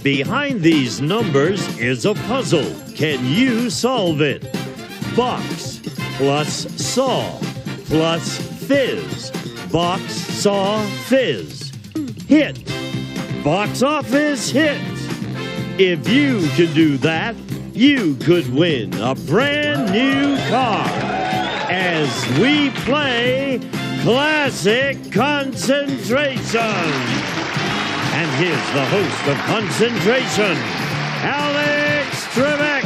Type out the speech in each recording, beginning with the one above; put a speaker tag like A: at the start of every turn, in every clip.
A: Behind these numbers is a puzzle. Can you solve it? Box plus saw plus fizz. Box, saw, fizz. Hit. Box office hit. If you could do that, you could win a brand new car as we play Classic Concentration. And here's the host of Concentration, Alex Trebek.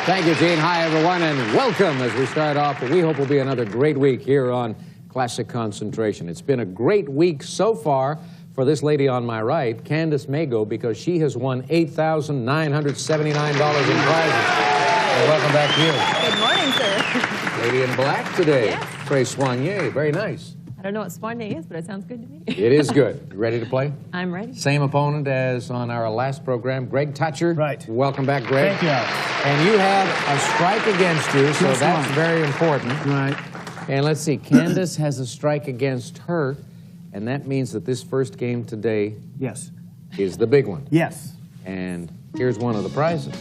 B: Thank you, Gene. Hi, everyone, and welcome as we start off what we hope will be another great week here on Classic Concentration. It's been a great week so far for this lady on my right, Candace Mago, because she has won $8,979 in prizes. And welcome back to you.
C: Good morning, sir.
B: Lady in black today.
C: Yes.
B: Trace Soigné. Very nice.
C: I don't know what Soigné is, but it sounds good to me.
B: It is good. You ready to play?
C: I'm ready.
B: Same opponent as on our last program, Greg Toucher.
D: Right.
B: Welcome back, Greg.
D: Thank you, Alex.
B: And you have a strike against you, so
D: Just
B: that's
D: one.
B: very important.
D: Right.
B: And let's see, Candace has a strike against her, and that means that this first game today
D: Yes.
B: is the big one.
D: Yes.
B: And here's one of the prizes.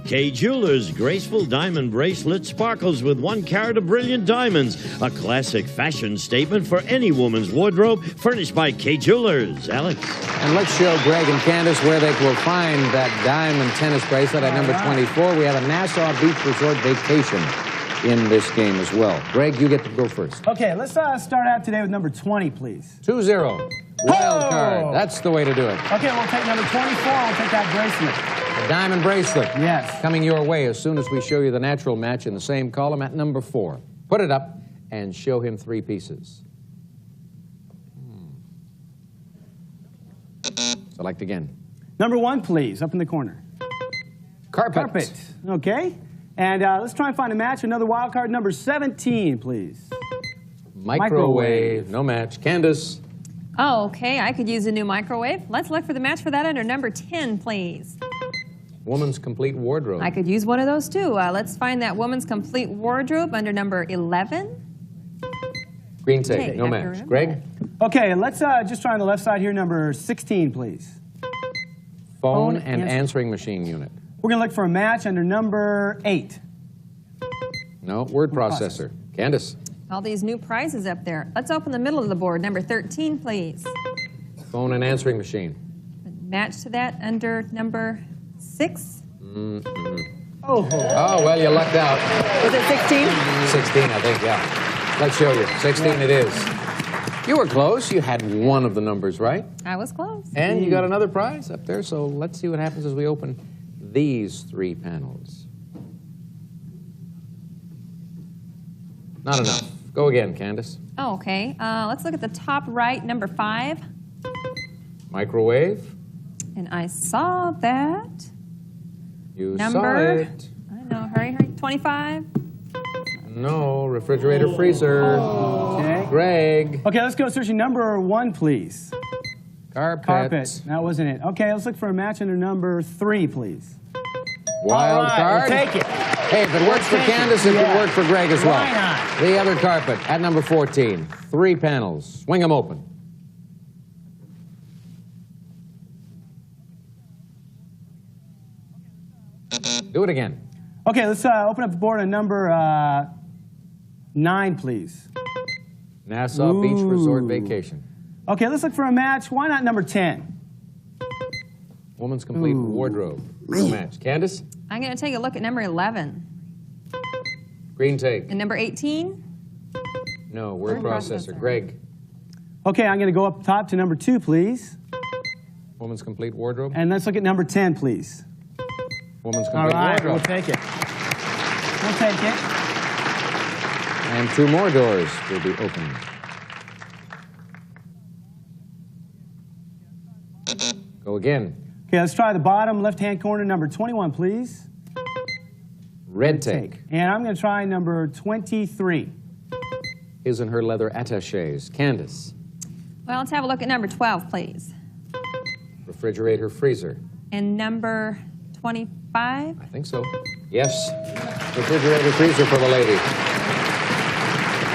A: Kay Jewelers' graceful diamond bracelet sparkles with 1 carat of brilliant diamonds. A classic fashion statement for any woman's wardrobe, furnished by Kay Jewelers. Alex.
B: And let's show Greg and Candace where they will find that diamond tennis bracelet at number 24. We have a Nassau Beach Resort vacation in this game as well. Greg, you get to go first.
D: Okay, let's start out today with number 20, please.
B: 2-0. Wild card. That's the way to do it.
D: Okay, we'll take number 24. We'll take that bracelet.
B: The diamond bracelet.
D: Yes.
B: Coming your way as soon as we show you the natural match in the same column at number 4. Put it up and show him 3 pieces. Select again.
D: Number 1, please, up in the corner.
B: Carpet.
D: Carpet. Okay. And let's try and find a match. Another wild card, number 17, please.
B: Microwave. No match. Candace.
C: Oh, okay. I could use a new microwave. Let's look for the match for that under number 10, please.
B: Woman's complete wardrobe.
C: I could use one of those, too. Let's find that woman's complete wardrobe under number 11.
B: Green tape.
C: Take,
B: No
C: I have to
B: match.
C: remember
B: Greg.
D: Okay, let's just try on the left side here, number 16, please.
B: Phone
D: Phone
B: and
D: answer-
B: answering machine unit.
D: We're going to look for a match under number 8.
B: No. Word processor. Candace.
C: All these new prizes up there. Let's open the middle of the board. Number 13, please.
B: Phone and answering machine.
C: Match to that under number 6.
D: Oh,
B: Oh, well, you lucked out.
C: Was it 16?
B: 16, I think, yeah. Let's show you. 16 it is. You were close. You had one of the numbers right.
C: I was close.
B: And you got another prize up there, so let's see what happens as we open these 3 panels. Not enough. Go again, Candace.
C: Oh, okay. Let's look at the top right, number 5.
B: Microwave.
C: And I saw that.
B: You
C: Number?
B: saw it.
C: I know. Hurry, hurry. 25.
B: No, refrigerator, freezer.
D: okay.
B: Greg.
D: Okay, let's go searching number 1, please.
B: Carpet.
D: Carpet. That wasn't it. Okay, let's look for a match under number 3, please.
B: Wild
D: All right,
B: card.
D: we'll take it.
B: Hey, if it works for
D: Take it.
B: Candace, it
D: Yeah.
B: could work for Greg as well.
D: Why not?
B: The other carpet at number 14. 3 panels. Swing them open. Do it again.
D: Okay, let's open up the board on number 9, please.
B: Nassau Beach
D: Ooh.
B: Resort vacation.
D: Okay, let's look for a match. Why not number 10?
B: Woman's complete wardrobe. No match. Candace?
C: I'm going to take a look at number 11.
B: Green take.
C: And number 18.
B: No. Word
C: Word
B: processor.
C: processor.
B: Greg?
D: Okay, I'm going to go up top to number 2, please.
B: Woman's complete wardrobe.
D: And let's look at number 10, please.
B: Woman's
D: All
B: complete
D: right,
B: wardrobe.
D: we'll take it. We'll take it.
B: And 2 more doors will be opened. Go again.
D: Okay, let's try the bottom left-hand corner, number 21, please.
B: Red take.
D: And I'm going to try number 23.
B: His and her leather attaches. Candace.
C: Well, let's have a look at number 12, please.
B: Refrigerator, freezer.
C: And number 25.
B: I think so. Yes. Refrigerator, freezer for the lady.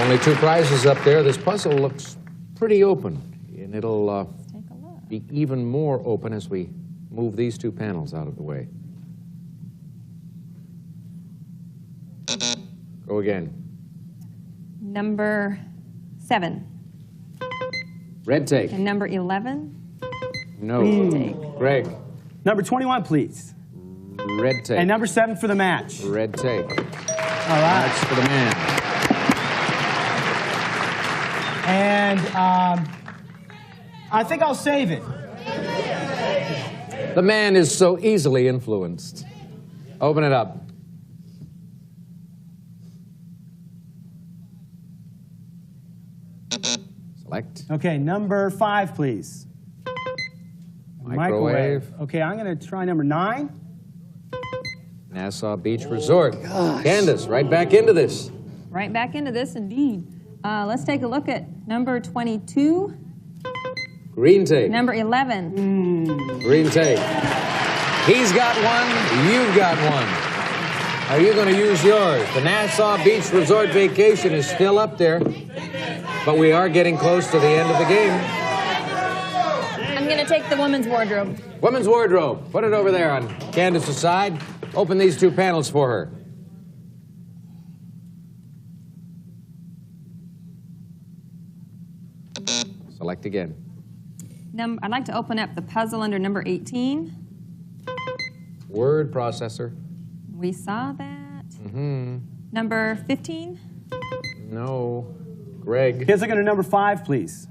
B: Only 2 prizes up there. This puzzle looks pretty open, and it'll
C: Take a look.
B: be even more open as we move these 2 panels out of the way. Go again.
C: Number 7
B: Red take.
C: and number 11.
B: No.
C: Take.
B: Greg.
D: Number 21, please.
B: Red take.
D: And number 7 for the match.
B: Red take.
D: All right.
B: That's for the man.
D: And I think I'll save it.
B: The man is so easily influenced. Open it up. Select.
D: Okay, number 5, please.
B: Microwave.
D: Okay, I'm going to try number 9.
B: Nassau Beach Resort. Candace, right back into this.
C: Right back into this, indeed. Let's take a look at number 22,
B: Green tape.
C: number 11.
B: Green tape. He's got one. You've got one. Are you going to use yours? The Nassau Beach Resort vacation is still up there, but we are getting close to the end of the game.
C: I'm going to take the women's wardrobe.
B: Women's wardrobe. Put it over there on Candace's side. Open these 2 panels for her. Select again.
C: I'd like to open up the puzzle under number 18.
B: Word processor.
C: We saw that. Number 15.
B: No. Greg.
D: Kids, look under number 5, please.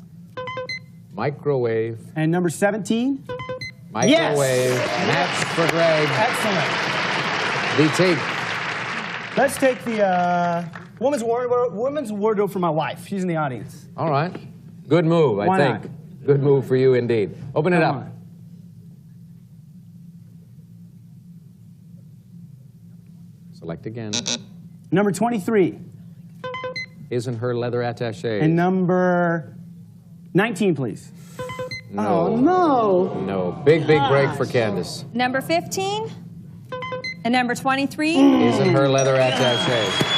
B: Microwave.
D: And number 17.
B: Microwave. Match for Greg.
D: Excellent.
B: The tape.
D: Let's take the women's wardrobe for my wife. She's in the audience.
B: All right. Good move, I
D: Why
B: think.
D: not?
B: Good move for you indeed. Open it
D: Come
B: up.
D: on.
B: Select again.
D: Number 23.
B: Isn't her leather attaché?
D: And number 19, please.
B: No.
D: Oh, no.
B: No. Big break for Candace.
C: Number 15. And number 23.
B: Isn't her leather attaché?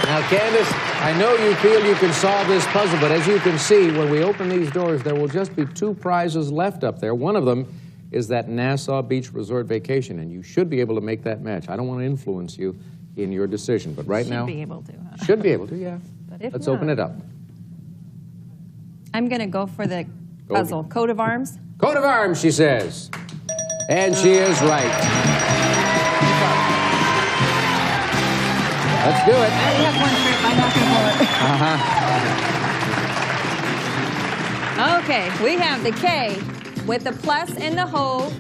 B: Now, Candace, I know you feel you can solve this puzzle, but as you can see, when we open these doors, there will just be 2 prizes left up there. One of them is that Nassau Beach Resort vacation, and you should be able to make that match. I don't want to influence you in your decision, but right now...
C: Should be able to, huh?
B: Should be able to, yeah.
C: But if
B: Let's
C: not,
B: open it up.
C: I'm going to go for the puzzle. Coat of arms.
B: Coat of arms, she says. And she is right. Let's do it.
C: I already have one trip. I'm not going to pull it. Okay, we have the K with the plus and the whole,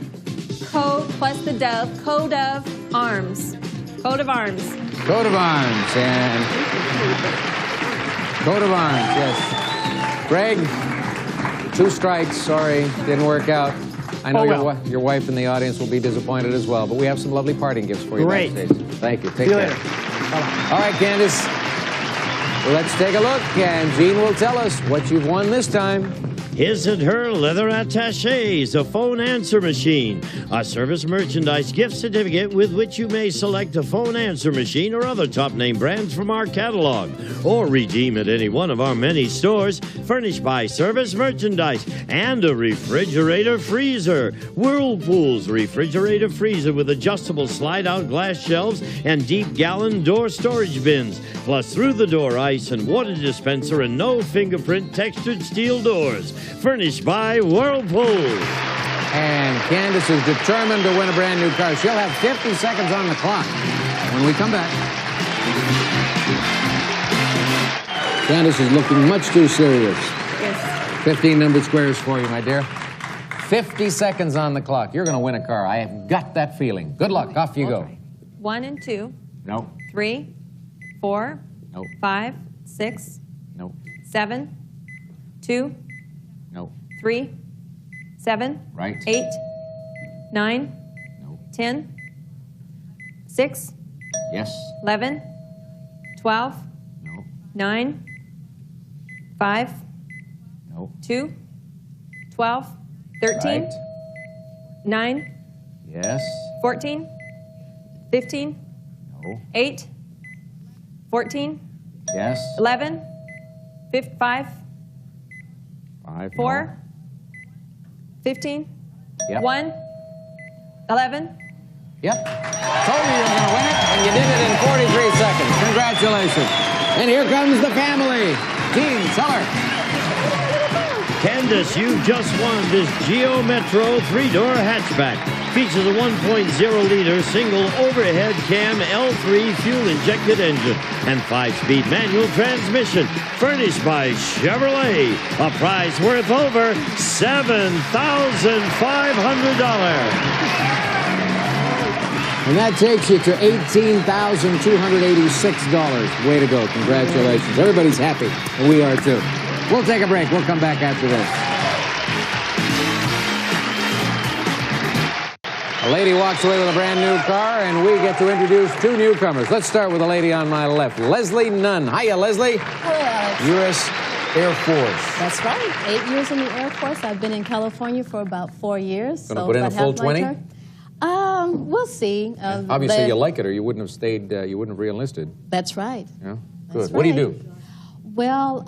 C: coat plus the dove, coat of arms. Coat of arms.
B: Coat of arms and coat of arms, yes. Greg, 2 strikes. Sorry, didn't work out. I know your wife in the audience will be disappointed as well, but we have some lovely parting gifts for you.
D: Great.
B: Backstage. Thank you. Take
D: See you
B: care.
D: later.
B: All right, Candace. Let's take a look, and Gene will tell us what you've won this time.
A: His and Her Leather Attachés, a phone answer machine, a service merchandise gift certificate with which you may select a phone answer machine or other top name brands from our catalog, or redeem at any one of our many stores, furnished by Service Merchandise, and a refrigerator freezer. Whirlpool's refrigerator freezer with adjustable slide-out glass shelves and deep gallon door storage bins, plus through-the-door ice and water dispenser and no fingerprint textured steel doors. Furnished by Whirlpool.
B: And Candace is determined to win a brand new car. She'll have 50 seconds on the clock when we come back. Candace is looking much too serious.
C: Yes.
B: 15 numbered squares for you, my dear. 50 seconds on the clock. You're going to win a car. I have got that feeling. Good luck. Off you go.
C: 1 and 2,
B: No.
C: 3, 4,
B: No.
C: 5, 6,
B: No.
C: 7, 2,
B: No.
C: 3, 7,
B: Right.
C: 8, 9,
B: No.
C: 10, 6,
B: Yes.
C: 11, 12,
B: No.
C: 9, 5,
B: No.
C: 2, 12, 13,
B: Right.
C: 9,
B: Yes.
C: 14, 15,
B: No.
C: 8, 14,
B: Yes.
C: 11, 5,
B: 5.
C: 4, 15,
B: Yep.
C: 1, 11.
B: Yep. Told you were going to win it, and you did it in 43 seconds. Congratulations. And here comes the family. Gene, Teller.
A: Candace, you've just won this Geo Metro 3-door hatchback. Features a 1.0-liter single overhead cam L3 fuel-injected engine and 5-speed manual transmission. Furnished by Chevrolet. A price worth over $7,500.
B: And that takes you to $18,286. Way to go. Congratulations. Everybody's happy, and we are too. We'll take a break. We'll come back after this. A lady walks away with a brand new car, and we get to introduce 2 newcomers. Let's start with the lady on my left, Leslie Nunn. Hiya, Leslie.
E: Hello, Alex.
B: U.S. Air Force.
E: That's right. 8 years in the Air Force. I've been in California for about 4 years.
B: Gonna put in a
E: about
B: full
E: half my
B: 20?
E: term. We'll see.
B: Obviously, you like it, or you wouldn't have stayed, you wouldn't have re-enlisted.
E: That's right.
B: Yeah?
E: That's
B: Good. What do you
E: right.
B: do?
E: Well,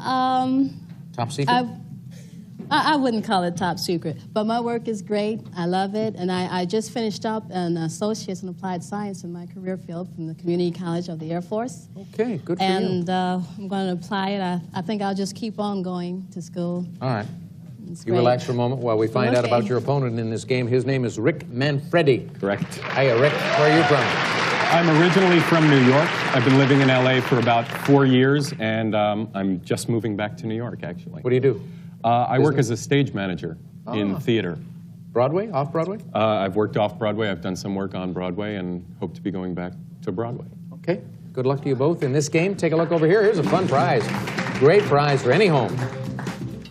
B: Top secret?
E: I wouldn't call it top secret, but my work is great. I love it, and I just finished up an associate's in applied science in my career field from the Community College of the Air Force.
B: Okay, good for you.
E: And I'm going to apply it. I think I'll just keep on going to school.
B: All right.
E: It's
B: You
E: great.
B: relax for a moment while we find out
E: Okay.
B: about your opponent in this game. His name is Rick Manfredi.
F: Correct.
B: Hiya, Rick. Where are you from?
F: I'm originally from New York. I've been living in LA for about 4 years, and I'm just moving back to New York, actually.
B: What do you do?
F: I work as a stage manager in theater.
B: Broadway? Off-Broadway?
F: I've worked off Broadway. I've done some work on Broadway and hope to be going back to Broadway.
B: Okay. Good luck to you both in this game. Take a look over here. Here's a fun prize. Great prize for any home.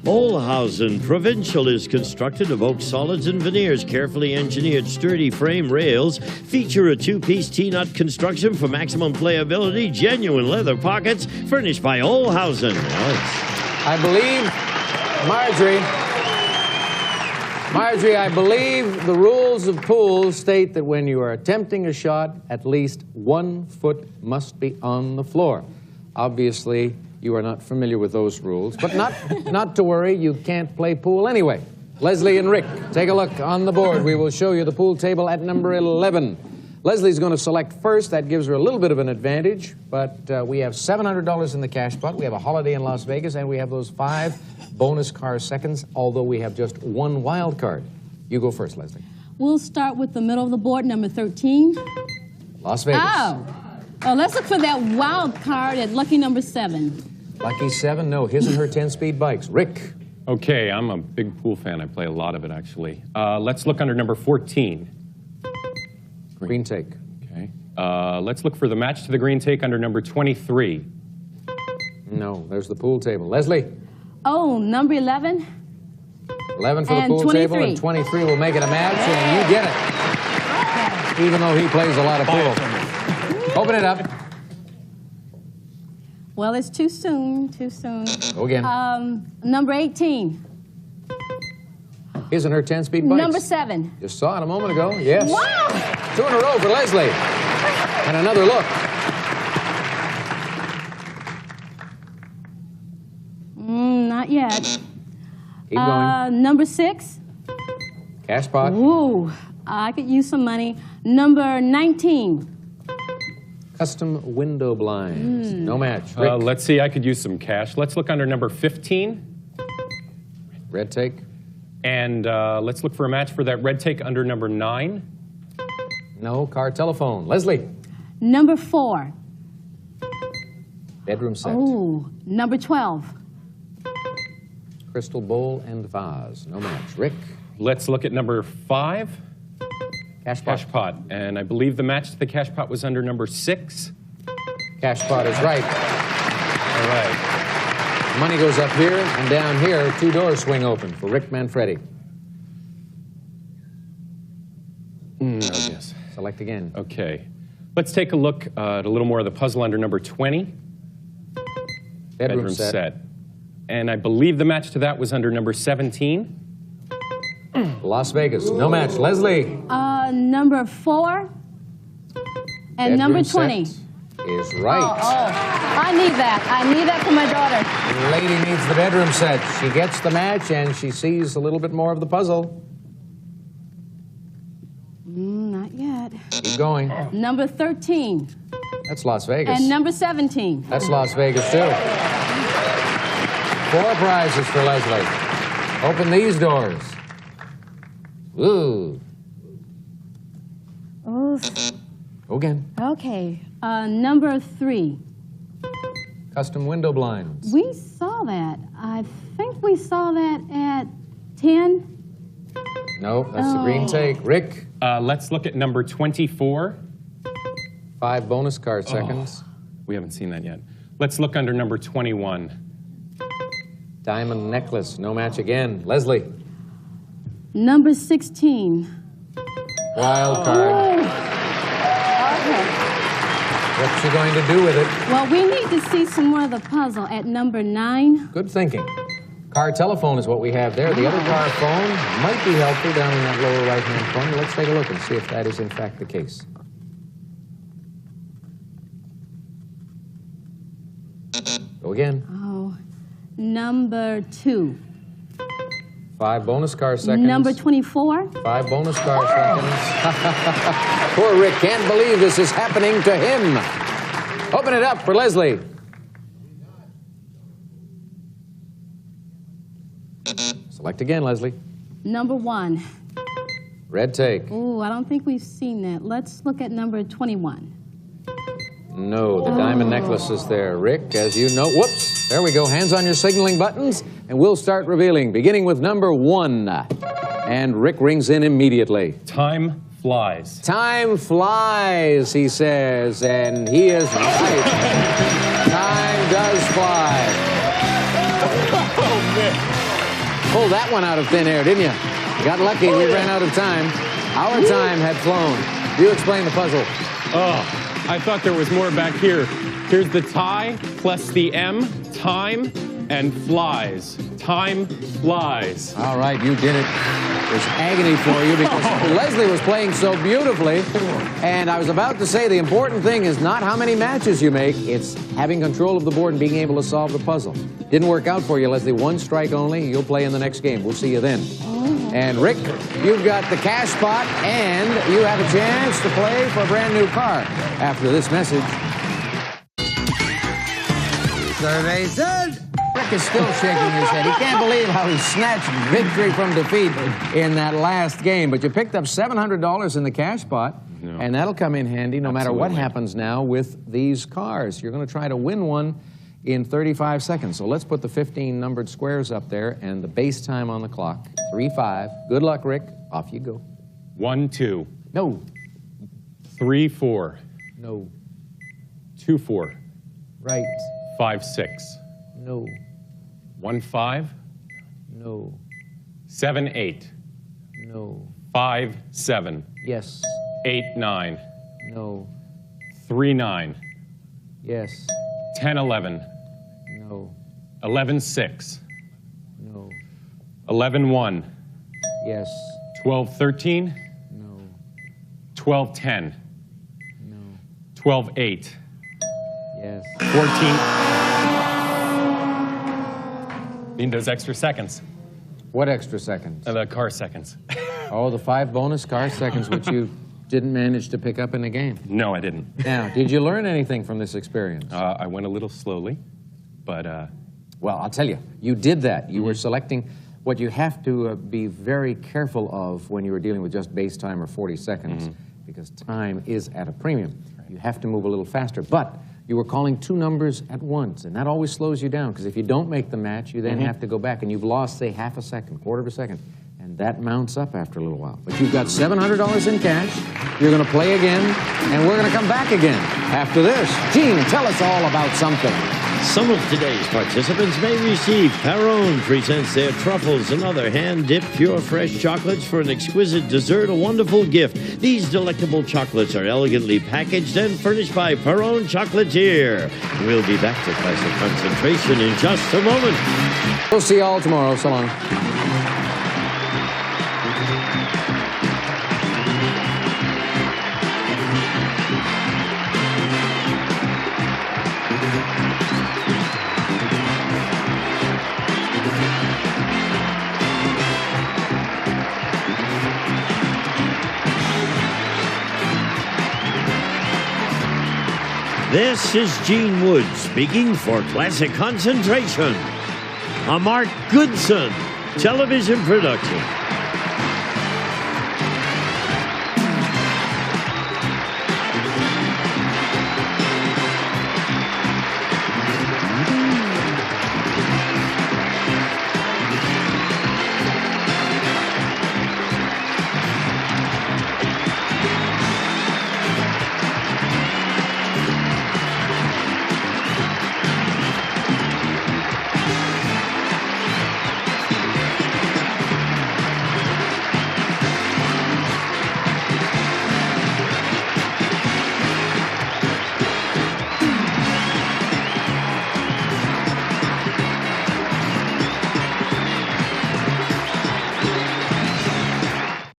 A: Olhausen Provincial is constructed of oak solids and veneers. Carefully engineered sturdy frame rails feature a 2-piece T-nut construction for maximum playability. Genuine leather pockets furnished by Olhausen.
B: I believe, Marjorie, I believe the rules of pool state that when you are attempting a shot, at least 1 foot must be on the floor. Obviously, you are not familiar with those rules, but not to worry, you can't play pool anyway. Leslie and Rick, take a look on the board. We will show you the pool table at number 11. Leslie's going to select first. That gives her a little bit of an advantage, but we have $700 in the cash pot. We have a holiday in Las Vegas, and we have those 5 bonus car seconds, although we have just 1 wild card. You go first, Leslie.
E: We'll start with the middle of the board, number 13.
B: Las Vegas.
E: Oh, let's look for that wild card at lucky number 7.
B: Lucky 7, no, his and her 10-speed bikes. Rick.
F: Okay, I'm a big pool fan. I play a lot of it, actually. Let's look under number 14.
B: Green take.
F: Okay. Let's look for the match to the green take under number 23.
B: No, there's the pool table. Leslie.
E: Oh, number 11.
B: 11 for the
E: And
B: pool table,
E: 23.
B: and 23 will make it a match, and you get it. Even though he plays a lot of pool. Open it up.
E: Well, it's too soon, too soon.
B: Go again.
E: Number 18.
B: His and her 10-speed bikes.
E: Number 7.
B: Just saw it a moment ago. Yes.
E: Wow!
B: 2 in a row for Leslie. And another look.
E: Not yet.
B: Keep going.
E: Number 6.
B: Cash pot.
E: Ooh, I could use some money. Number 19.
B: Custom window blinds. No match. Rick.
F: Let's see, I could use some cash. Let's look under number 15.
B: Red take.
F: And let's look for a match for that red take under number 9.
B: No. Car telephone. Leslie.
E: Number 4.
B: Bedroom set.
E: Ooh, number 12.
B: Crystal bowl and vase. No match. Rick.
F: Let's look at number 5.
B: Cash pot.
F: Cash pot. And I believe the match to the cash pot was under number 6.
B: Cash pot is right.
F: All right.
B: Money goes up here, and down here, 2 doors swing open for Rick Manfredi.
F: Oh, yes.
B: Select again.
F: Okay. Let's take a look at a little more of the puzzle under number 20.
B: Bedroom set.
F: And I believe the match to that was under number 17.
B: Las Vegas. No match. Leslie.
E: Number 4. And
B: Bedroom
E: number 20.
B: set. is right.
E: I need that. I need that for my daughter.
B: The lady needs the bedroom set. She gets the match, and she sees a little bit more of the puzzle.
E: Not yet.
B: Keep going.
E: Number 13.
B: That's Las Vegas.
E: And number 17.
B: That's Las Vegas, too. 4 prizes for Leslie. Open these doors. Ooh.
E: Oh,
B: Go again.
E: okay. Number 3.
B: Custom window blinds.
E: We saw that. I think we saw that at 10.
B: No, that's the green take. Rick,
F: Let's look at number 24.
B: 5 bonus card seconds.
F: We haven't seen that yet. Let's look under number 21.
B: Diamond necklace. No match again. Leslie,
E: Number 16.
B: wild card.
E: Okay.
B: What's she going to do with it?
E: Well, we need to see some more of the puzzle at number 9.
B: Good thinking. Car telephone is what we have there. The other car phone might be helpful down in that lower right-hand corner. Let's take a look and see if that is in fact the case. Go again.
E: Oh, number 2.
B: 5 bonus car seconds.
E: Number 24.
B: 5 bonus car seconds. Poor Rick can't believe this is happening to him. Open it up for Leslie. Select again, Leslie.
E: Number 1.
B: Red take.
E: Oh, I don't think we've seen that. Let's look at number 21.
B: No, the diamond necklace is there. Rick, as you know, whoops, there we go. Hands on your signaling buttons, and we'll start revealing, beginning with number 1. And Rick rings in immediately.
F: Time flies.
B: Time flies, he says, and he is right. Time does fly. Pulled that one out of thin air, didn't you? You got lucky, we ran out of time. Our time had flown. You explain the puzzle.
F: Oh, I thought there was more back here. Here's the tie plus the M, time, and flies. Time flies.
B: All right, you did it. There's agony for you because Leslie was playing so beautifully. And I was about to say the important thing is not how many matches you make, it's having control of the board and being able to solve the puzzle. Didn't work out for you, Leslie. 1 strike only. You'll play in the next game. We'll see you then. And Rick, you've got the cash spot, and you have a chance to play for a brand new car after this message.
G: Survey said.
B: Rick is still shaking his head. He can't believe how he snatched victory from defeat in that last game. But you picked up $700 in the cash pot, and that'll come in handy no matter what happens now with these cars. You're going to try to win one in 35 seconds. So let's put the 15 numbered squares up there and the base time on the clock. 3-5. Good luck, Rick. Off you go.
F: 1-2.
B: No.
F: 3-4.
B: No.
F: 2-4.
B: Right.
F: 5-6.
B: No.
F: 1-5.
B: No.
F: 7-8.
B: No.
F: 5-7.
B: Yes.
F: 8-9.
B: No.
F: 3-9.
B: Yes.
F: 10-11.
B: No.
F: 11-6.
B: No.
F: 11-1.
B: Yes.
F: 12-13.
B: No.
F: 12-10.
B: No.
F: 12-8.
B: Yes.
F: 14. Need those extra seconds.
B: What extra seconds?
F: The car seconds.
B: Oh, the 5 bonus car seconds, which you didn't manage to pick up in the game.
F: No, I didn't.
B: Now, did you learn anything from this experience?
F: I went a little slowly, but
B: Well, I'll tell you, you did that. You were selecting what you have to be very careful of when you were dealing with just base time or 40 seconds, because time is at a premium. You have to move a little faster, but you were calling 2 numbers at once, and that always slows you down, because if you don't make the match, you then have to go back, and you've lost, say, half a second, quarter of a second, and that mounts up after a little while. But you've got $700 in cash. You're going to play again, and we're going to come back again after this. Gene, tell us all about something.
A: Some of today's participants may receive Perron presents their truffles and other hand-dipped pure fresh chocolates for an exquisite dessert, a wonderful gift. These delectable chocolates are elegantly packaged and furnished by Perron Chocolatier. We'll be back to Classic Concentration in just a moment.
B: We'll see you all tomorrow. So long.
A: This is Gene Wood speaking for Classic Concentration, a Mark Goodson television production.